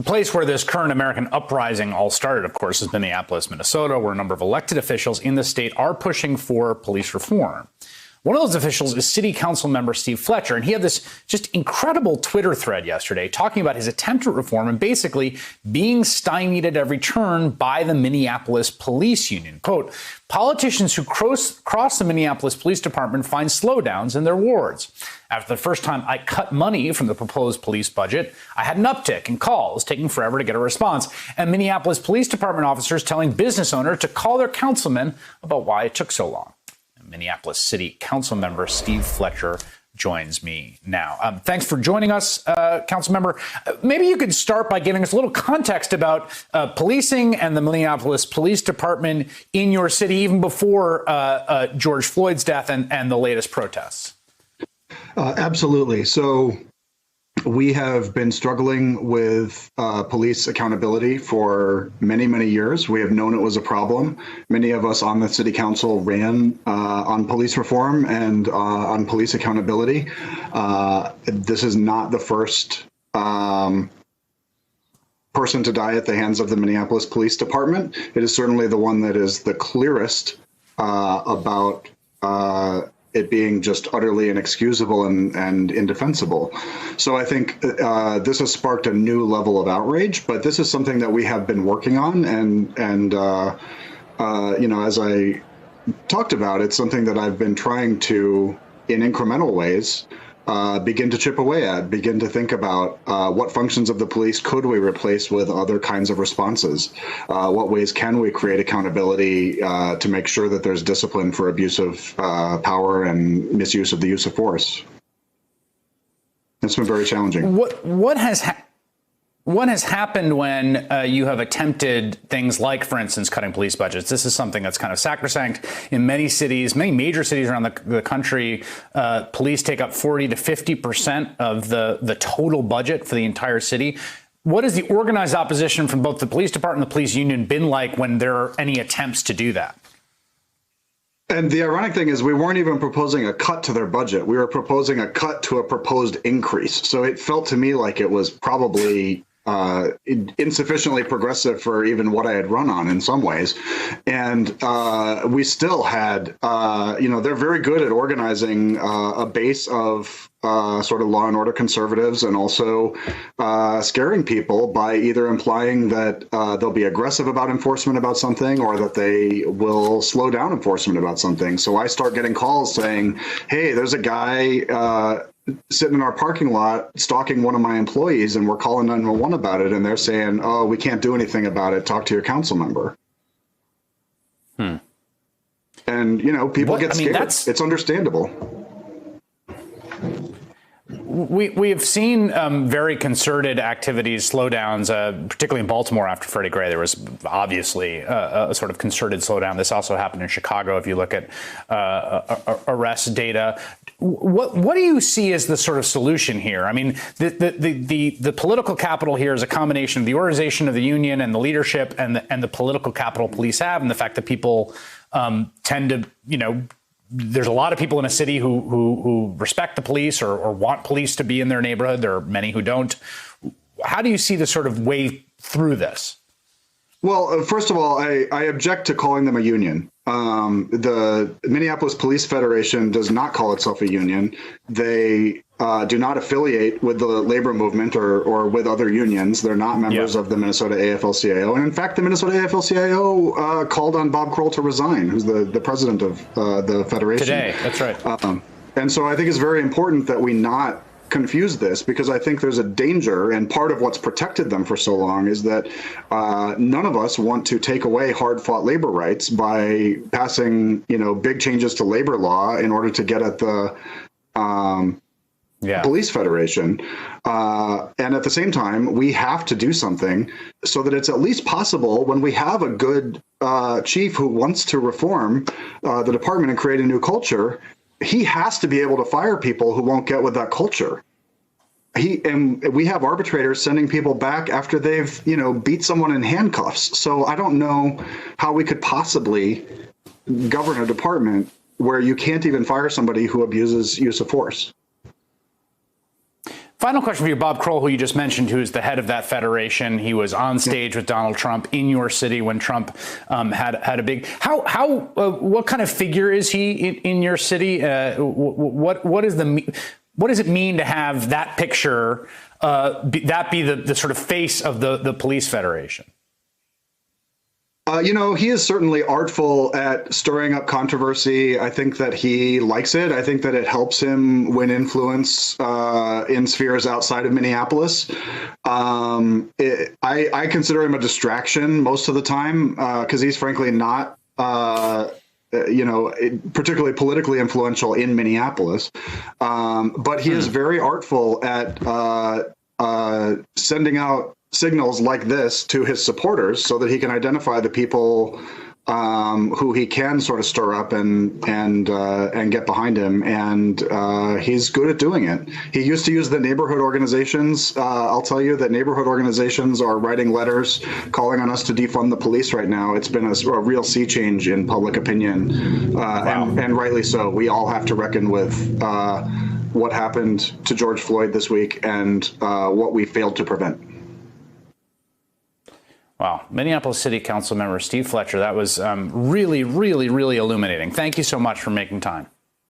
The place where this current American uprising all started, of course, is Minneapolis, Minnesota, where a number of elected officials in the state are pushing for police reform. One of those officials is City Council member Steve Fletcher, and he had this just incredible Twitter thread yesterday talking about his attempt at reform and basically being stymied at every turn by the Minneapolis Police Union. Quote, politicians who cross the Minneapolis Police Department find slowdowns in their wards. After the first time I cut money from the proposed police budget, I had an uptick in calls, taking forever to get a response, and Minneapolis Police Department officers telling business owners to call their councilman about why it took so long. Minneapolis City Council member Steve Fletcher joins me now. Thanks for joining us, Council member. Maybe you could start by giving us a little context about policing and the Minneapolis Police Department in your city, even before George Floyd's death and the latest protests. Absolutely. So we have been struggling with police accountability for many, many years. We have known it was a problem. Many of us on the city council ran on police reform and on police accountability. This is not the first person to die at the hands of the Minneapolis Police Department. It is certainly the one that is the clearest about it being just utterly inexcusable and indefensible. So I think this has sparked a new level of outrage, but this is something that we have been working on. And you know, as I talked about, it's something that I've been trying to, in incremental ways, begin to chip away at, begin to think about what functions of the police could we replace with other kinds of responses? What ways can we create accountability to make sure that there's discipline for abuse of power and misuse of the use of force? It's been very challenging. What has happened when you have attempted things like, for instance, cutting police budgets? This is something that's kind of sacrosanct in many cities, many major cities around the country. Police take up 40 to 50% of the total budget for the entire city. What has the organized opposition from both the police department and the police union been like when there are any attempts to do that? And the ironic thing is we weren't even proposing a cut to their budget. We were proposing a cut to a proposed increase. So it felt to me like it was probably insufficiently progressive for even what I had run on in some ways. And we still had, you know, they're very good at organizing a base of sort of law and order conservatives and also scaring people by either implying that they'll be aggressive about enforcement about something or that they will slow down enforcement about something. So I start getting calls saying, hey, there's a guy sitting in our parking lot stalking one of my employees and we're calling 911 about it. And they're saying, oh, we can't do anything about it. Talk to your council member. And, you know, people get scared. It's understandable. We have seen very concerted activities, slowdowns, particularly in Baltimore after Freddie Gray. There was obviously a sort of concerted slowdown. This also happened in Chicago. If you look at arrest data, what do you see as the sort of solution here? I mean, the political capital here is a combination of the organization of the union and the leadership and the political capital police have, and the fact that people tend to, you know, there's a lot of people in a city who respect the police or want police to be in their neighborhood. There are many who don't. How do you see the sort of way through this? Well, first of all, I object to calling them a union. The Minneapolis Police Federation does not call itself a union. They do not affiliate with the labor movement or with other unions. They're not members of the Minnesota AFL-CIO. And in fact, the Minnesota AFL-CIO called on Bob Kroll to resign, who's the president of the federation. Today, that's right. And so I think it's very important that we not confuse this, because I think there's a danger, and part of what's protected them for so long is that none of us want to take away hard-fought labor rights by passing, you know, big changes to labor law in order to get at the police federation. And at the same time, we have to do something so that it's at least possible when we have a good chief who wants to reform the department and create a new culture. He has to be able to fire people who won't get with that culture. And we have arbitrators sending people back after they've, you know, beat someone in handcuffs. So I don't know how we could possibly govern a department where you can't even fire somebody who abuses use of force. Final question for you, Bob Kroll, who you just mentioned, who is the head of that federation. He was on stage with Donald Trump in your city when Trump had a big. What kind of figure is he in your city? What does it mean to have that picture? Be the sort of face of the police federation? He is certainly artful at stirring up controversy. I think that he likes it. I think that it helps him win influence in spheres outside of Minneapolis. I consider him a distraction most of the time because he's frankly not, particularly politically influential in Minneapolis. But he is very artful at sending out signals like this to his supporters so that he can identify the people who he can sort of stir up and get behind him. And he's good at doing it. He used to use the neighborhood organizations. I'll tell you that neighborhood organizations are writing letters calling on us to defund the police right now. It's been a real sea change in public opinion, and rightly so. We all have to reckon with what happened to George Floyd this week and what we failed to prevent. Wow. Minneapolis City Council member Steve Fletcher, that was really, really, really illuminating. Thank you so much for making time.